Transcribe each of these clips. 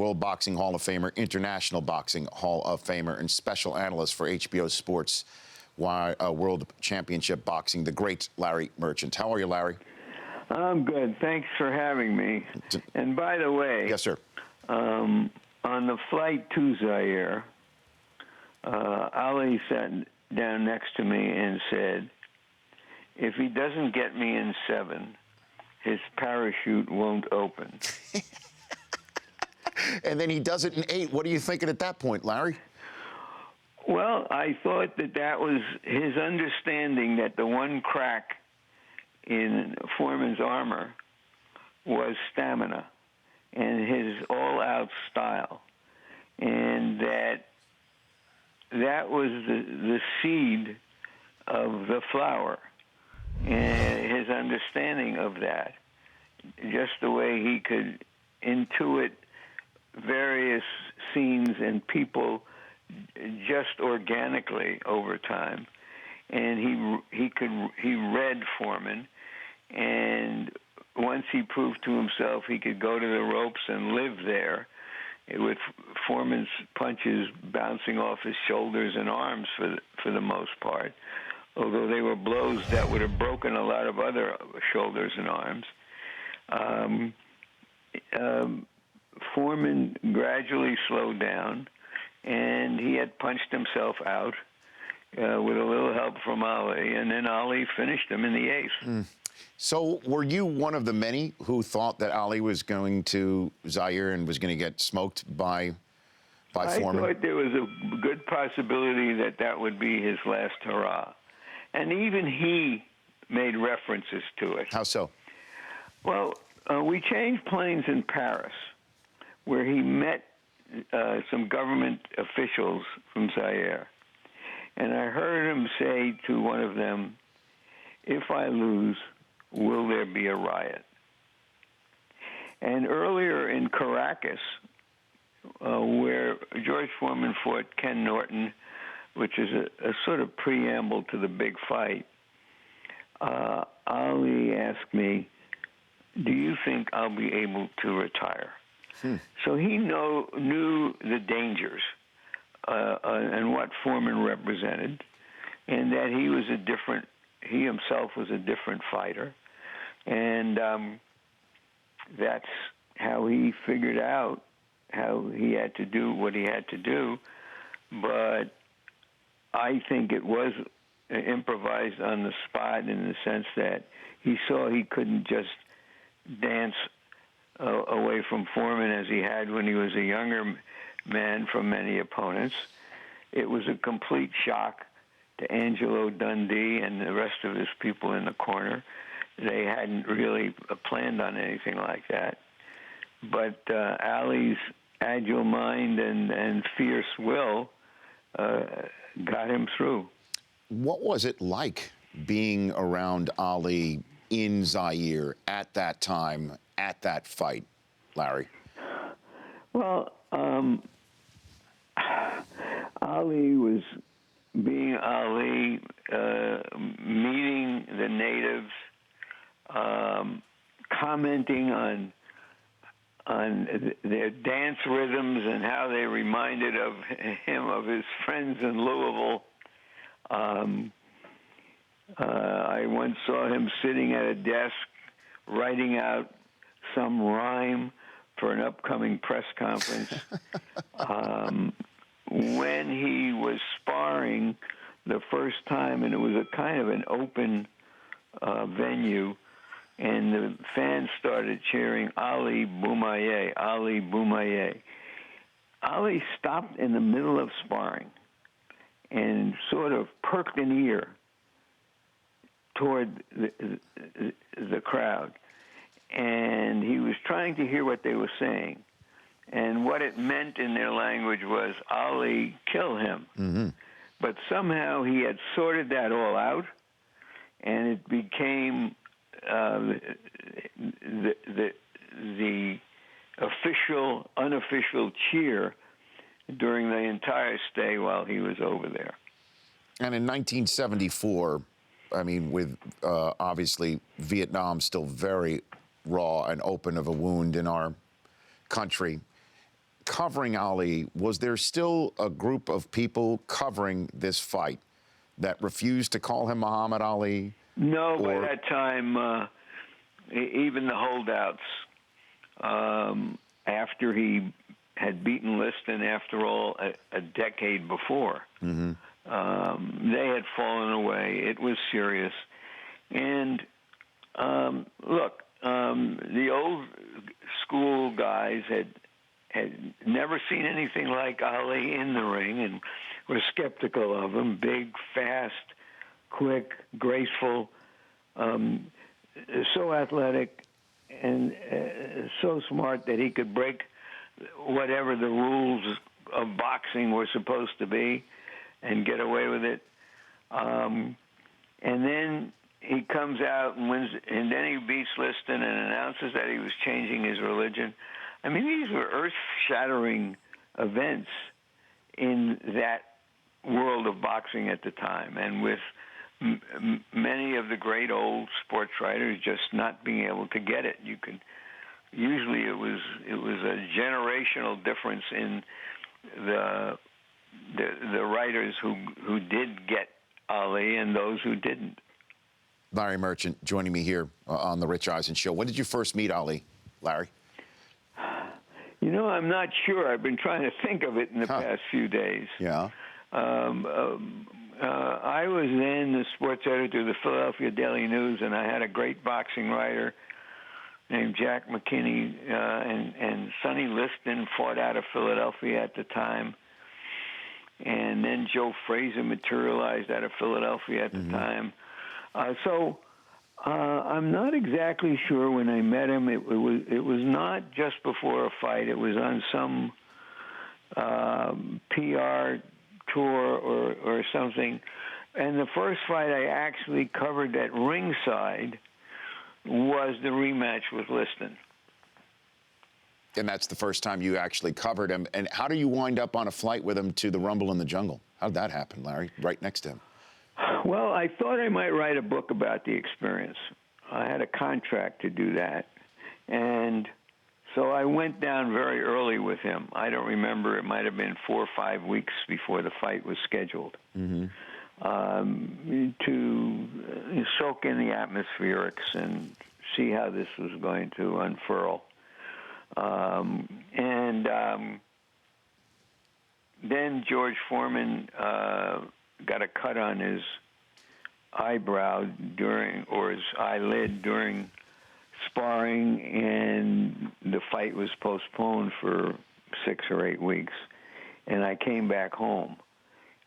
World Boxing Hall of Famer, International Boxing Hall of Famer, and special analyst for HBO Sports World Championship Boxing, the great Larry Merchant. How are you, Larry? I'm good. Thanks for having me. And by the way, yes, sir. On the flight to Zaire, Ali sat down next to me and said, if he doesn't get me in 7, his parachute won't open. And then he does it in 8. What are you thinking at that point, Larry? Well, I thought that was his understanding that the one crack in Foreman's armor was stamina and his all-out style, and that was the seed of the flower, and his understanding of that, just the way he could intuit various scenes and people just organically over time. And he read Foreman, and once he proved to himself he could go to the ropes and live there, with Foreman's punches bouncing off his shoulders and arms for the most part, although they were blows that would have broken a lot of other shoulders and arms. Foreman gradually slowed down, and he had punched himself out with a little help from Ali, and then Ali finished him in the 8th. So were you one of the many who thought that Ali was going to Zaire and was going to get smoked by Foreman? I thought there was a good possibility that would be his last hurrah. And even he made references to it. How so? Well, we changed planes in Paris, where he met some government officials from Zaire. And I heard him say to one of them, if I lose, will there be a riot? And earlier in Caracas, where George Foreman fought Ken Norton, which is a sort of preamble to the big fight, Ali asked me, do you think I'll be able to retire? So he knew the dangers and what Foreman represented, and that he himself was a different fighter. And that's how he figured out how he had to do what he had to do. But I think it was improvised on the spot in the sense that he saw he couldn't just dance away from Foreman as he had when he was a younger man from many opponents. It was a complete shock to Angelo Dundee and the rest of his people in the corner. They hadn't really planned on anything like that. But Ali's agile mind and fierce will got him through. What was it like being around Ali in Zaire at that time, at that fight, Larry? Well, Ali was being Ali, meeting the natives, commenting on their dance rhythms and how they reminded him of his friends in Louisville. I once saw him sitting at a desk writing out some rhyme for an upcoming press conference. When he was sparring the first time, and it was a kind of an open venue, and the fans started cheering, Ali Boumaier, Ali Boumaier. Ali stopped in the middle of sparring and sort of perked an ear toward the crowd. And he was trying to hear what they were saying. And what it meant in their language was, Ali, kill him. Mm-hmm. But somehow he had sorted that all out, and it became the official, unofficial cheer during the entire stay while he was over there. And in 1974, I mean, with obviously Vietnam still very raw and open of a wound in our country, covering Ali, was there still a group of people covering this fight that refused to call him Muhammad Ali? No, by that time, even the holdouts, after he had beaten Liston, after all, a decade before, they had fallen away. It was serious. And look, the old school guys had never seen anything like Ali in the ring and were skeptical of him. Big, fast, quick, graceful, so athletic, and so smart that he could break whatever the rules of boxing were supposed to be and get away with it. And then he comes out and wins, and then he beats Liston and announces that he was changing his religion. I mean, these were earth-shattering events in that world of boxing at the time, and with many of the great old sports writers just not being able to get it. Usually it was a generational difference in the writers who did get Ali and those who didn't. Larry Merchant joining me here on the Rich Eisen Show. When did you first meet Ali, Larry? You know, I'm not sure. I've been trying to think of it in the past few days. Yeah. I was then the sports editor of the Philadelphia Daily News, and I had a great boxing writer named Jack McKinney, and Sonny Liston fought out of Philadelphia at the time. And then Joe Frazier materialized out of Philadelphia at the time. So I'm not exactly sure when I met him. It was not just before a fight. It was on some PR tour or something. And the first fight I actually covered at ringside was the rematch with Liston. And that's the first time you actually covered him. And how do you wind up on a flight with him to the Rumble in the Jungle? How did that happen, Larry, right next to him? Well, I thought I might write a book about the experience. I had a contract to do that. And so I went down very early with him. I don't remember. It might have been 4 or 5 weeks before the fight was scheduled, to soak in the atmospherics and see how this was going to unfurl. Then George Foreman got a cut on his eyebrow or his eyelid during sparring, and the fight was postponed for 6 or 8 weeks. And I came back home.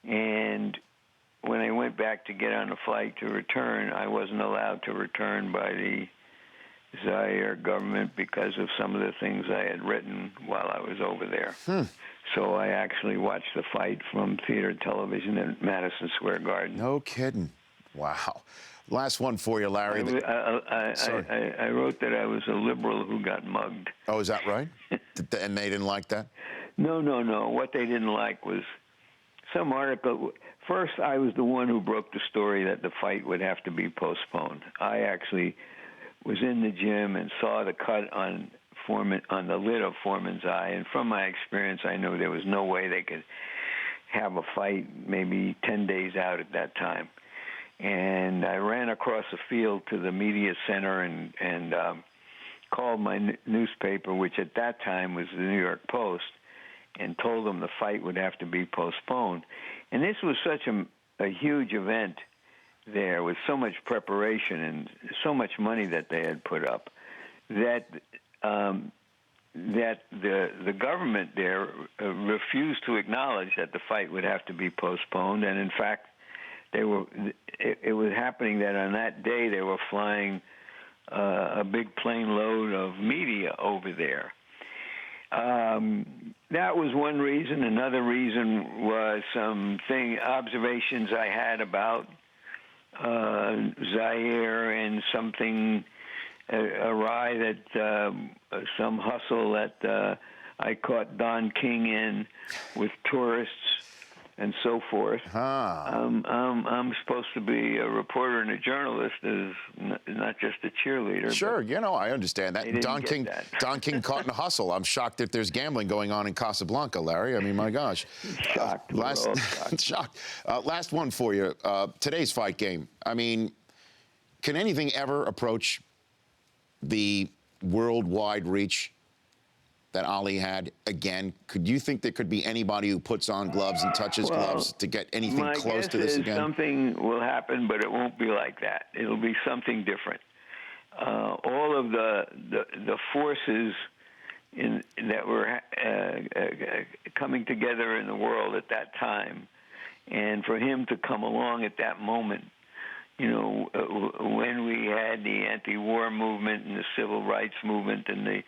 And when I went back to get on a flight to return, I wasn't allowed to return by the Zaire government because of some of the things I had written while I was over there. So I actually watched the fight from theater television at Madison Square Garden. No kidding. Wow. Last one for you, Larry. I wrote that I was a liberal who got mugged. Oh, is that right? And they didn't like that? No. What they didn't like was some article. First, I was the one who broke the story that the fight would have to be postponed. I actually was in the gym and saw the cut on Foreman, on the lid of Foreman's eye, and from my experience, I knew there was no way they could have a fight maybe 10 days out at that time. And I ran across the field to the media center and called my newspaper, which at that time was the New York Post, and told them the fight would have to be postponed. And this was such a huge event there, with so much preparation and so much money that they had put up, that the government there refused to acknowledge that the fight would have to be postponed. And in fact, it was happening that on that day they were flying a big plane load of media over there. That was one reason. Another reason was some observations I had about Zaire and something awry that some hustle that I caught Don King in with tourists and so forth. Huh. I'm supposed to be a reporter and a journalist, not just a cheerleader. Sure, I understand that. They didn't Don get King, that. Don King caught in a hustle. I'm shocked that there's gambling going on in Casablanca, Larry. I mean, my gosh. Shocked. We're all shocked. Shocked. Last one for you. Today's fight game. I mean, can anything ever approach the worldwide reach that Ali had again? Could you think there could be anybody who puts on gloves and touches gloves to get anything close to this again? Something will happen, but it won't be like that. It'll be something different. All of the forces that were coming together in the world at that time, and for him to come along at that moment, when we had the anti-war movement and the civil rights movement and the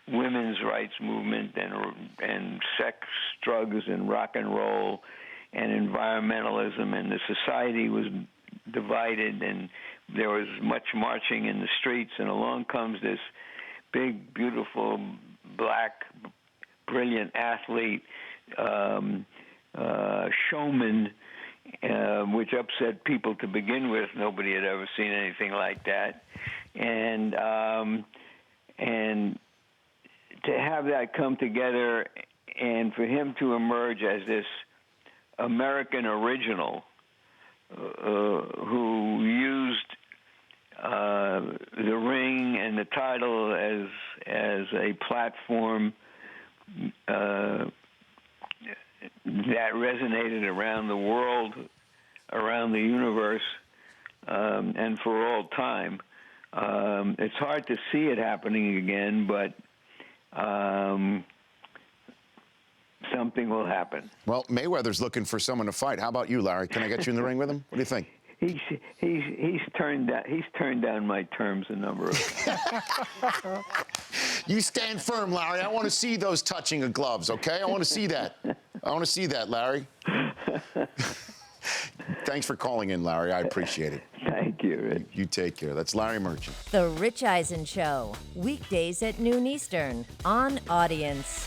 women's rights movement and sex, drugs, and rock and roll and environmentalism, and the society was divided, and there was much marching in the streets, and along comes this big, beautiful, black, brilliant athlete, showman, which upset people to begin with. Nobody had ever seen anything like that, and to have that come together, and for him to emerge as this American original who used the ring and the title as a platform that resonated around the world, around the universe, and for all time. It's hard to see it happening again, but something will happen. Well, Mayweather's looking for someone to fight. How about you, Larry? Can I get you in the ring with him? What do you think? He's turned down my terms a number of times. You stand firm, Larry. I want to see those touching of gloves, okay? I want to see that. I want to see that, Larry. Thanks for calling in, Larry. I appreciate it. Thank you, Rich. You take care. That's Larry Merchant. The Rich Eisen Show, weekdays at noon Eastern on Audience.